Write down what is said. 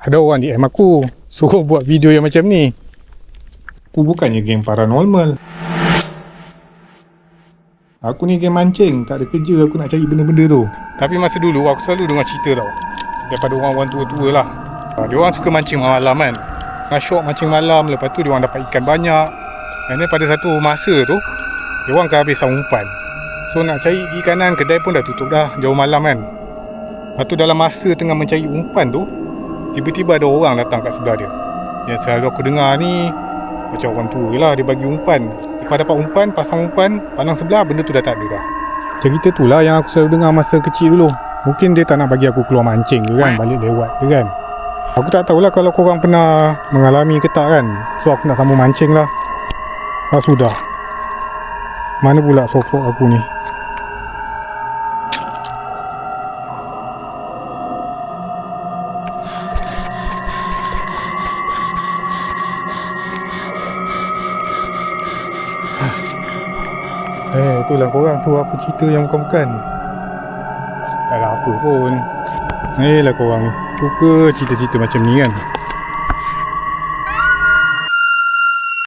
ada orang DM aku suruh buat video yang macam ni. Aku bukannya geng paranormal. Aku ni geng mancing, tak ada kerja aku nak cari benda-benda tu. Tapi masa dulu aku selalu dengar cerita tau, daripada orang-orang tua-tua lah. Dia orang suka mancing malam kan. Syok mancing malam, lepas tu dia orang dapat ikan banyak. Dan pada satu masa tu, dia orang kehabisan umpan. So nak cari pergi kanan, kedai pun dah tutup dah, jauh malam kan. Lepas tu dalam masa tengah mencari umpan tu, tiba-tiba ada orang datang kat sebelah dia. Yang selalu aku dengar ni macam orang tua lah, dia bagi umpan. Lepas dapat umpan, pasang umpan, pandang sebelah, benda tu dah tak ada dah. Cerita tu lah yang aku selalu dengar masa kecil dulu. Mungkin dia tak nak bagi aku keluar mancing ke kan, balik lewat ke kan. Aku tak tahulah kalau korang pernah mengalami ke tak kan. So aku nak sambung mancing lah. Sudah. Mana pula sokok aku ni? Itulah korang suruh aku cerita yang bukan-bukan. Tak ada apa pun. Lah korang ni suka cerita-cerita macam ni kan.